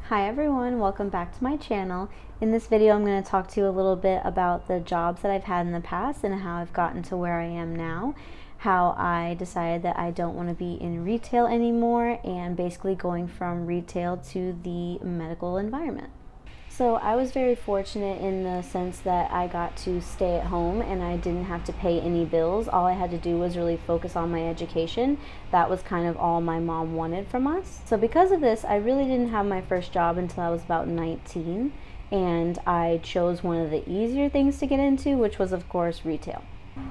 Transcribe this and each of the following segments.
Hi everyone, welcome back to my channel. In this video I'm going to talk to you a little bit about the jobs that I've had in the past and how I've gotten to where I am now, how I decided that I don't want to be in retail anymore, and basically going from retail to the medical environment. So I was very fortunate in the sense that I got to stay at home and I didn't have to pay any bills. All I had to do was really focus on my education. That was kind of all my mom wanted from us. So because of this, I really didn't have my first job until I was about 19, and I chose one of the easier things to get into, which was of course retail.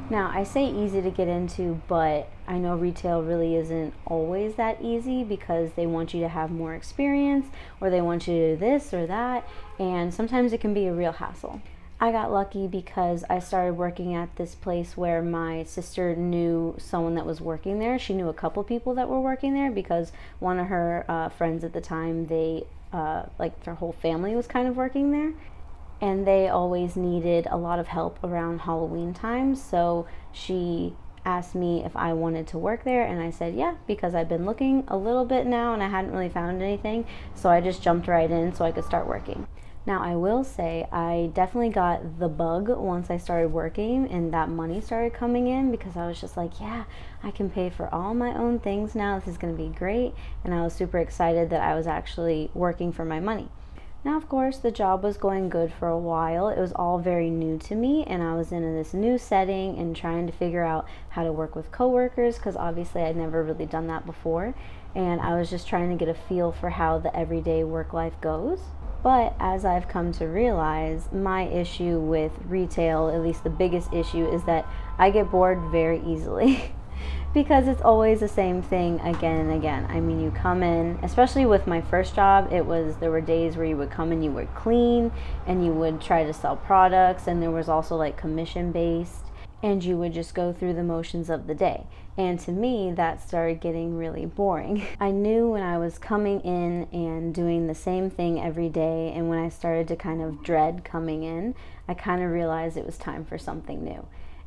Now, I say easy to get into, but I know retail really isn't always that easy because they want you to have more experience or they want you to do this or that, and sometimes it can be a real hassle. I got lucky because I started working at this place where my sister knew someone that was working there. She knew a couple people that were working there because one of her friends at the time, their whole family was kind of working there. And they always needed a lot of help around Halloween time, so she asked me if I wanted to work there, and I said yeah, because I've been looking a little bit now and I hadn't really found anything, so I just jumped right in so I could start working. Now, I will say I definitely got the bug once I started working and that money started coming in, because I was just like, yeah, I can pay for all my own things now, this is going to be great, and I was super excited that I was actually working for my money. Now, of course, the job was going good for a while. It was all very new to me, and I was in this new setting and trying to figure out how to work with coworkers, because obviously I'd never really done that before, and I was just trying to get a feel for how the everyday work life goes. But as I've come to realize, my issue with retail, at least the biggest issue, is that I get bored very easily. Because it's always the same thing again and again. I mean, you come in, especially with my first job, there were days where you would come and you would clean and you would try to sell products, and there was also like commission based, and you would just go through the motions of the day. And to me, that started getting really boring. I knew when I was coming in and doing the same thing every day, and when I started to kind of dread coming in, I kind of realized it was time for something new.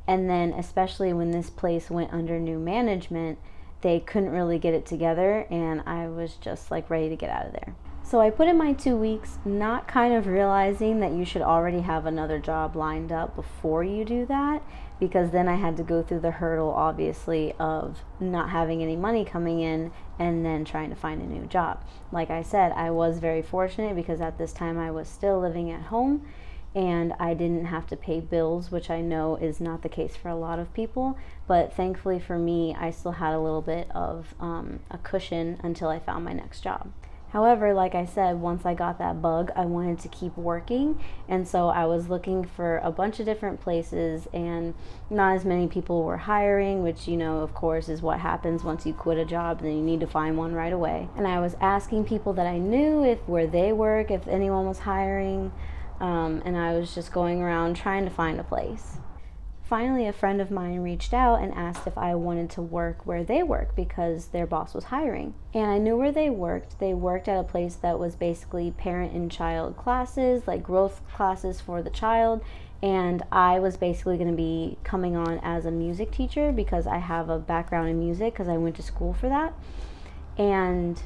And then especially when this place went under new management, they couldn't really get it together, and I was just like ready to get out of there. So I put in my 2 weeks, not kind of realizing that you should already have another job lined up before you do that, because then I had to go through the hurdle, obviously, of not having any money coming in and then trying to find a new job. Like I said, I was very fortunate because at this time I was still living at home and I didn't have to pay bills, which I know is not the case for a lot of people. But thankfully for me, I still had a little bit of a cushion until I found my next job. However, like I said, once I got that bug, I wanted to keep working, and so I was looking for a bunch of different places, and not as many people were hiring, which, you know, of course, is what happens once you quit a job, then you need to find one right away. And I was asking people that I knew where they work, if anyone was hiring, and I was just going around trying to find a place. Finally, a friend of mine reached out and asked if I wanted to work where they work because their boss was hiring. And I knew where they worked. They worked at a place that was basically parent and child classes, like growth classes for the child. And I was basically going to be coming on as a music teacher because I have a background in music because I went to school for that. And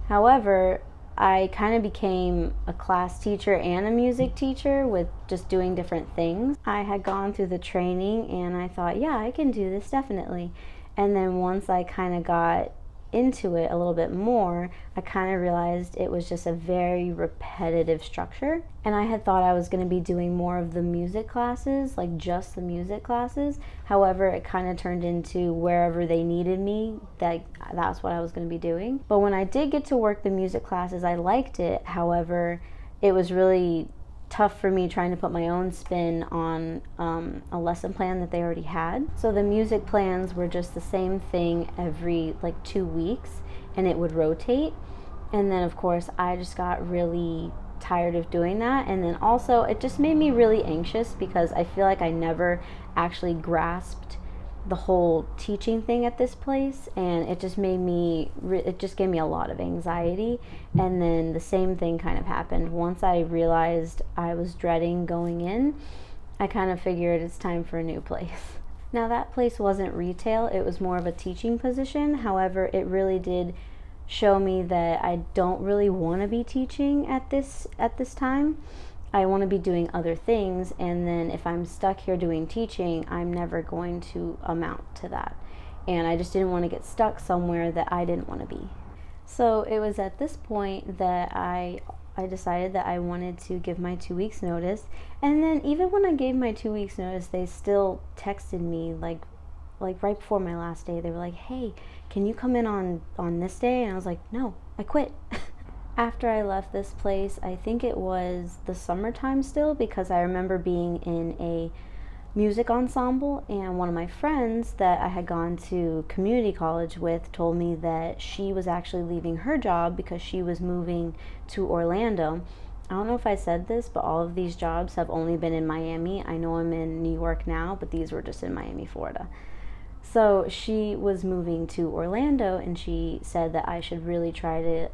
however, I kind of became a class teacher and a music teacher with just doing different things. I had gone through the training and I thought, yeah, I can do this definitely. And then once I kind of got into it a little bit more, I kind of realized it was just a very repetitive structure. And I had thought I was going to be doing more of the music classes, like just the music classes. However, it kind of turned into wherever they needed me, that's what I was going to be doing. But when I did get to work the music classes, I liked it. However, it was really tough for me trying to put my own spin on a lesson plan that they already had. So the music plans were just the same thing every like 2 weeks, and it would rotate. And then of course I just got really tired of doing that, and then also it just made me really anxious because I feel like I never actually grasped the whole teaching thing at this place, and it just gave me a lot of anxiety. And then the same thing kind of happened once I realized I was dreading going in. I kind of figured it's time for a new place. Now, that place wasn't retail, it was more of a teaching position. However, it really did show me that I don't really want to be teaching at this time. I want to be doing other things, and then if I'm stuck here doing teaching, I'm never going to amount to that. And I just didn't want to get stuck somewhere that I didn't want to be. So it was at this point that I decided that I wanted to give my 2 weeks notice. And then even when I gave my 2 weeks notice, they still texted me like right before my last day. They were like, "Hey, can you come in on this day?" And I was like, "No, I quit." After I left this place, I think it was the summertime still, because I remember being in a music ensemble, and one of my friends that I had gone to community college with told me that she was actually leaving her job because she was moving to Orlando. I don't know if I said this, but all of these jobs have only been in Miami. I know I'm in New York now, but these were just in Miami, Florida. So she was moving to Orlando, and she said that I should really try to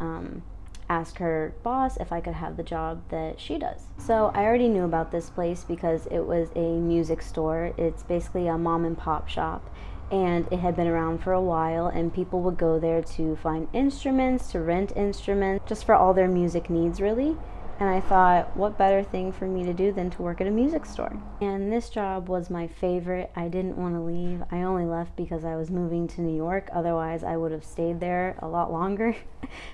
ask her boss if I could have the job that she does. So I already knew about this place because it was a music store. It's basically a mom and pop shop, and it had been around for a while, and people would go there to find instruments, to rent instruments, just for all their music needs really. And I thought, what better thing for me to do than to work at a music store? And this job was my favorite. I didn't want to leave. I only left because I was moving to New York. Otherwise, I would have stayed there a lot longer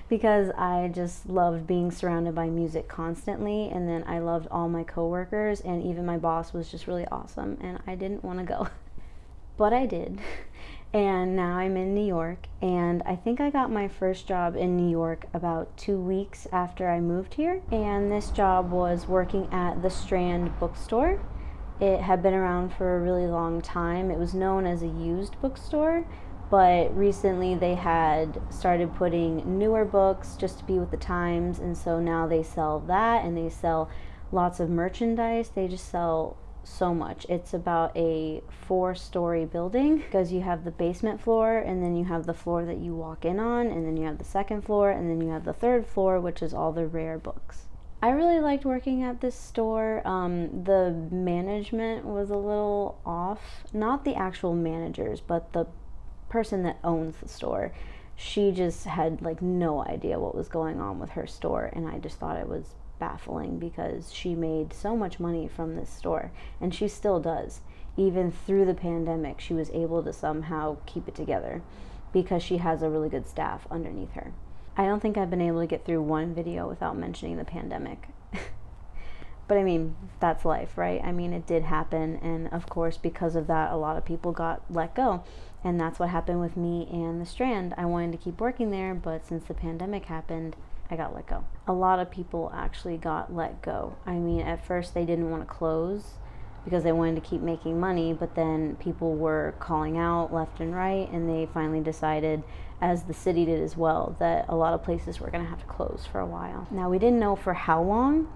because I just loved being surrounded by music constantly. And then I loved all my coworkers, and even my boss was just really awesome. And I didn't want to go, but I did. And now I'm in New York, and I think I got my first job in New York about 2 weeks after I moved here. And this job was working at the Strand bookstore. It had been around for a really long time. It was known as a used bookstore, but recently they had started putting newer books just to be with the times, and so now they sell that, and they sell lots of merchandise. They just sell so much. It's about a 4-story building, because you have the basement floor, and then you have the floor that you walk in on, and then you have the second floor, and then you have the third floor, which is all the rare books. I really liked working at this store. The management was a little off. Not the actual managers, but the person that owns the store. She just had like no idea what was going on with her store, and I just thought it was baffling because she made so much money from this store, and she still does. Even through the pandemic, she was able to somehow keep it together because she has a really good staff underneath her. I don't think I've been able to get through one video without mentioning the pandemic. But I mean, that's life, right? I mean, it did happen, and of course, because of that, a lot of people got let go. And that's what happened with me and the Strand. I wanted to keep working there, but since the pandemic happened, I got let go. A lot of people actually got let go. I mean, at first they didn't want to close because they wanted to keep making money, but then people were calling out left and right, and they finally decided, as the city did as well, that a lot of places were going to have to close for a while. Now, we didn't know for how long,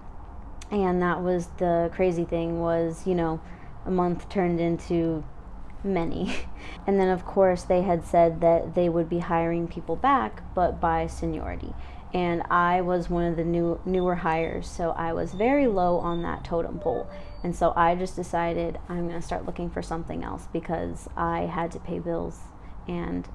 and that was the crazy thing was, you know, a month turned into many. And then of course they had said that they would be hiring people back, but by seniority. And I was one of the newer hires, so I was very low on that totem pole. And so I just decided I'm going to start looking for something else because I had to pay bills, and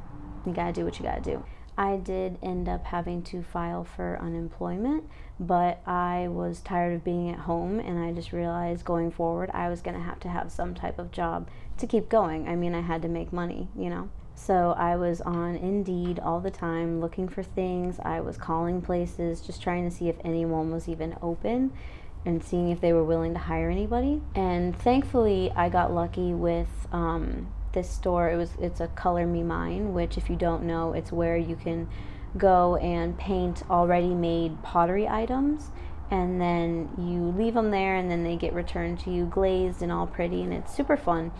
you got to do what you got to do. I did end up having to file for unemployment, but I was tired of being at home, and I just realized going forward I was going to have some type of job to keep going. I mean, I had to make money, you know. So I was on Indeed all the time looking for things. I was calling places, just trying to see if anyone was even open and seeing if they were willing to hire anybody. And thankfully, I got lucky with this store. It's a Color Me Mine, which, if you don't know, it's where you can go and paint already made pottery items, and then you leave them there, and then they get returned to you glazed and all pretty, and it's super fun.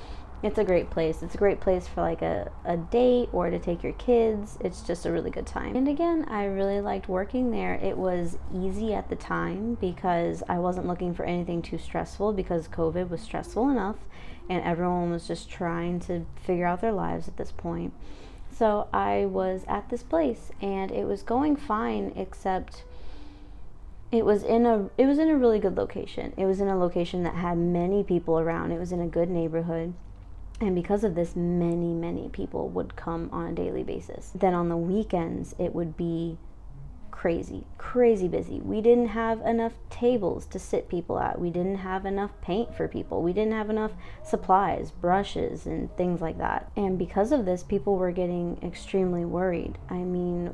It's a great place. It's a great place for like a date or to take your kids. It's just a really good time. And again, I really liked working there. It was easy at the time because I wasn't looking for anything too stressful, because COVID was stressful enough and everyone was just trying to figure out their lives at this point. So I was at this place and it was going fine, except it was in a really good location. It was in a location that had many people around. It was in a good neighborhood. And because of this, many people would come on a daily basis. Then on the weekends, it would be crazy busy. We didn't have enough tables to sit people at. We didn't have enough paint for people. We didn't have enough supplies, brushes, and things like that. And because of this, people were getting extremely worried. I mean,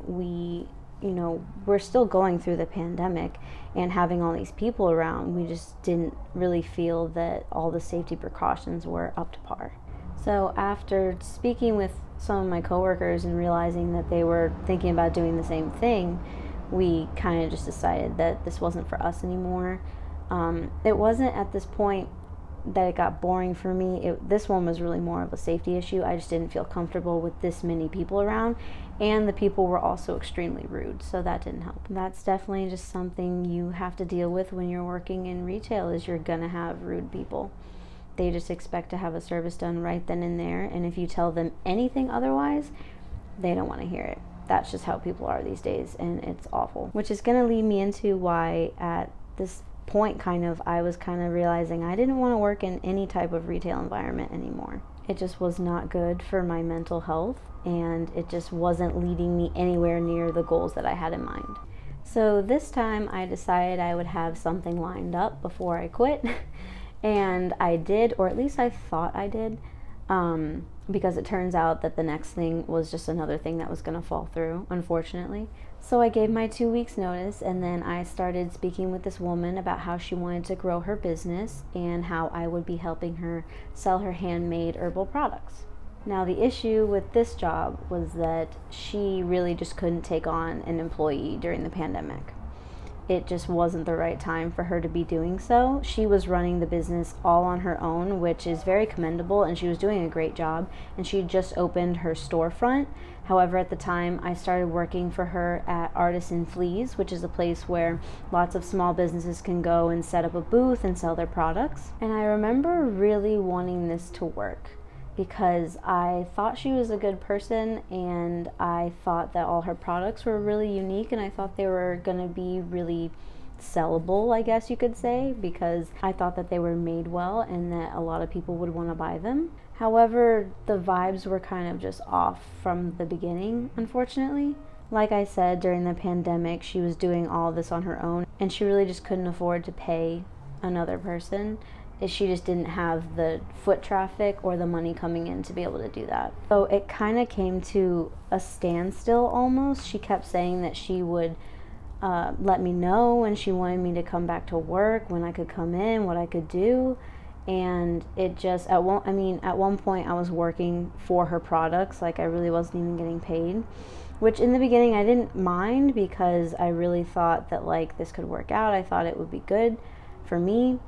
we're still going through the pandemic and having all these people around. We just didn't really feel that all the safety precautions were up to par. So after speaking with some of my coworkers and realizing that they were thinking about doing the same thing, we kind of just decided that this wasn't for us anymore. It wasn't at this point that it got boring for me. This one was really more of a safety issue. I just didn't feel comfortable with this many people around, and the people were also extremely rude, so that didn't help. That's definitely just something you have to deal with when you're working in retail, is you're gonna have rude people. They just expect to have a service done right then and there, and if you tell them anything otherwise, they don't want to hear it. That's just how people are these days, and it's awful. Which is going to lead me into why at this point I was realizing I didn't want to work in any type of retail environment anymore. It just was not good for my mental health, and it just wasn't leading me anywhere near the goals that I had in mind. So this time I decided I would have something lined up before I quit. And I did, or at least I thought I did, because it turns out that the next thing was just another thing that was going to fall through, unfortunately. So I gave my 2 weeks notice, and then I started speaking with this woman about how she wanted to grow her business and how I would be helping her sell her handmade herbal products. Now the issue with this job was that she really just couldn't take on an employee during the pandemic. It just wasn't the right time for her to be doing so. She was running the business all on her own, which is very commendable, and she was doing a great job, and she just opened her storefront. However, at the time, I started working for her at Artisan Fleas, which is a place where lots of small businesses can go and set up a booth and sell their products. And I remember really wanting this to work, because I thought she was a good person, and I thought that all her products were really unique, and I thought they were going to be really sellable, I guess you could say, because I thought that they were made well and that a lot of people would want to buy them. However, the vibes were kind of just off from the beginning, unfortunately. Like I said, during the pandemic, she was doing all this on her own, and she really just couldn't afford to pay another person. She just didn't have the foot traffic or the money coming in to be able to do that. So it kind of came to a standstill almost. She kept saying that she would let me know when she wanted me to come back to work, when I could come in, what I could do. And it just, at one point I was working for her products, like I really wasn't even getting paid. Which in the beginning I didn't mind, because I really thought that like this could work out. I thought it would be good for me.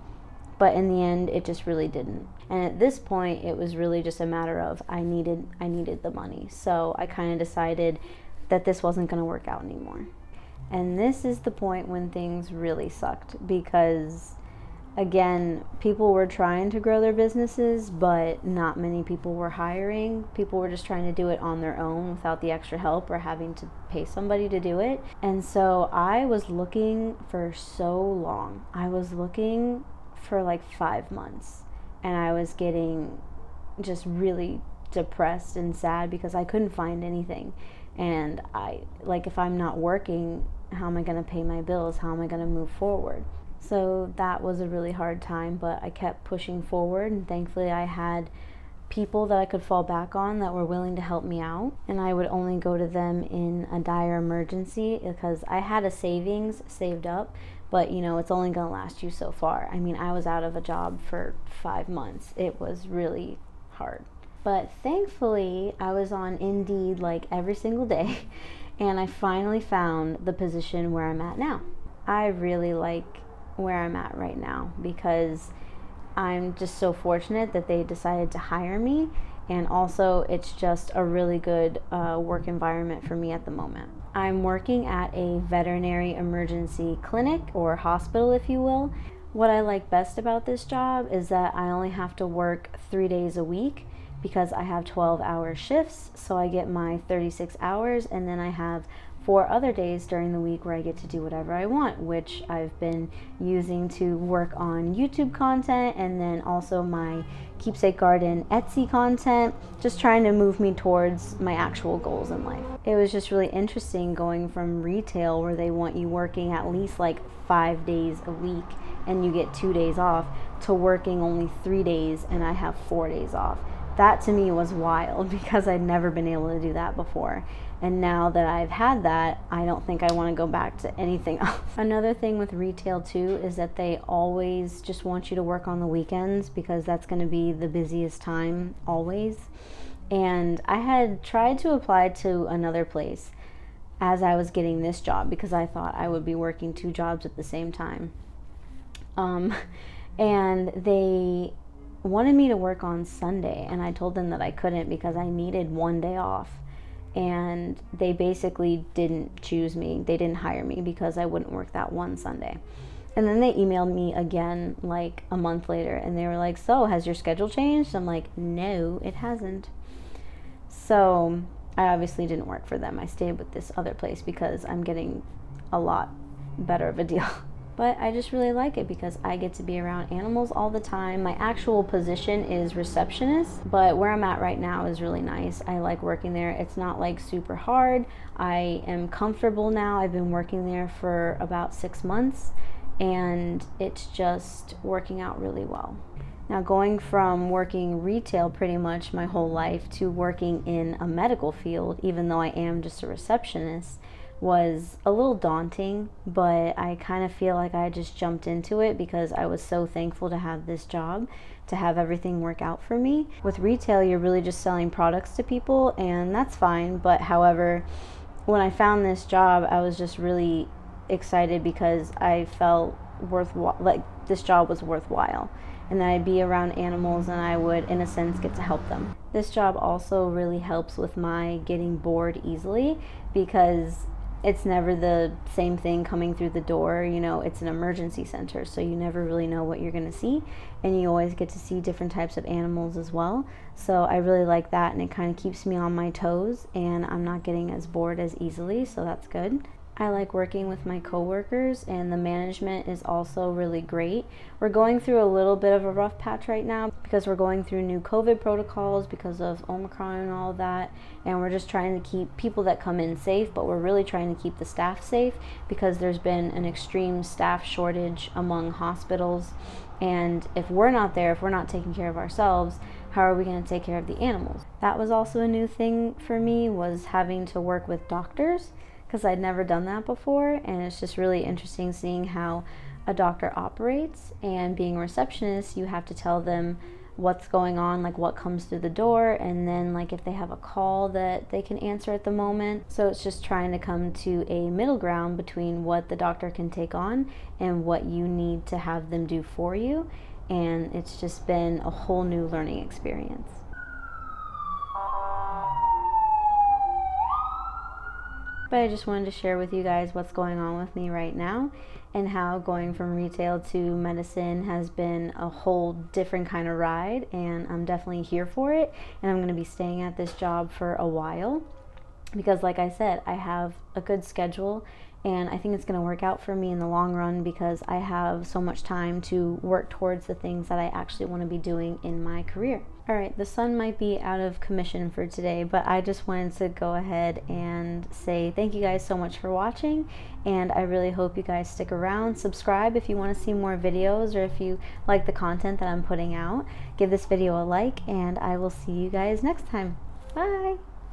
But in the end, it just really didn't. And at this point, it was really just a matter of I needed the money. So I kind of decided that this wasn't going to work out anymore. And this is the point when things really sucked, because again, people were trying to grow their businesses, but not many people were hiring. People were just trying to do it on their own without the extra help or having to pay somebody to do it. And so I was looking for so long. I was looking for like 5 months, and I was getting just really depressed and sad because I couldn't find anything. And if I'm not working, how am I going to pay my bills? How am I going to move forward? So that was a really hard time, but I kept pushing forward, and thankfully I had people that I could fall back on that were willing to help me out, and I would only go to them in a dire emergency, because I had a savings saved up, but it's only going to last you so far. I mean, I was out of a job for 5 months. It was really hard. But thankfully, I was on Indeed like every single day, and I finally found the position where I'm at now. I really like where I'm at right now, because I'm just so fortunate that they decided to hire me, and also it's just a really good work environment for me at the moment. I'm working at a veterinary emergency clinic, or hospital if you will. What I like best about this job is that I only have to work 3 days a week, because I have 12-hour shifts, so I get my 36 hours, and then I have 4 other days during the week where I get to do whatever I want, which I've been using to work on YouTube content, and then also my Keepsake Garden Etsy content, just trying to move me towards my actual goals in life. It was just really interesting going from retail, where they want you working at least like 5 days a week and you get 2 days off, to working only 3 days and I have 4 days off. That to me was wild, because I'd never been able to do that before. And now that I've had that, I don't think I want to go back to anything else. Another thing with retail too is that they always just want you to work on the weekends, because that's going to be the busiest time always. And I had tried to apply to another place as I was getting this job, because I thought I would be working 2 jobs at the same time. And they wanted me to work on Sunday, and I told them that I couldn't because I needed 1 day off. And they basically didn't choose me. They didn't hire me because I wouldn't work that one Sunday. And then they emailed me again like a month later, and they were like, so has your schedule changed? I'm like, no, it hasn't. So I obviously didn't work for them. I stayed with this other place because I'm getting a lot better of a deal. But I just really like it because I get to be around animals all the time. My actual position is receptionist, but where I'm at right now is really nice. I like working there. It's not like super hard. I am comfortable now. I've been working there for about 6 months, and it's just working out really well. Now, going from working retail pretty much my whole life to working in a medical field, even though I am just a receptionist, was a little daunting, but I kind of feel like I just jumped into it because I was so thankful to have this job, to have everything work out for me. With retail, you're really just selling products to people, and that's fine. But however, when I found this job, I was just really excited because I felt like this job was worthwhile, and that I'd be around animals and I would, in a sense, get to help them. This job also really helps with my getting bored easily, because it's never the same thing coming through the door. You know, it's an emergency center, so you never really know what you're going to see, and you always get to see different types of animals as well. So I really like that, and it kind of keeps me on my toes, and I'm not getting as bored as easily, so that's good. I like working with my coworkers, and the management is also really great. We're going through a little bit of a rough patch right now because we're going through new COVID protocols because of Omicron and all of that, and we're just trying to keep people that come in safe, but we're really trying to keep the staff safe because there's been an extreme staff shortage among hospitals, and if we're not there, if we're not taking care of ourselves, how are we going to take care of the animals? That was also a new thing for me, was having to work with doctors, because I'd never done that before, and it's just really interesting seeing how a doctor operates. And being a receptionist, you have to tell them what's going on, like what comes through the door, and then like if they have a call that they can answer at the moment. So it's just trying to come to a middle ground between what the doctor can take on and what you need to have them do for you, and it's just been a whole new learning experience. But I just wanted to share with you guys what's going on with me right now, and how going from retail to medicine has been a whole different kind of ride, and I'm definitely here for it, and I'm going to be staying at this job for a while because, like I said, I have a good schedule, and I think it's going to work out for me in the long run because I have so much time to work towards the things that I actually want to be doing in my career. Alright, the sun might be out of commission for today, but I just wanted to go ahead and say thank you guys so much for watching, and I really hope you guys stick around. Subscribe if you want to see more videos, or if you like the content that I'm putting out. Give this video a like, and I will see you guys next time. Bye!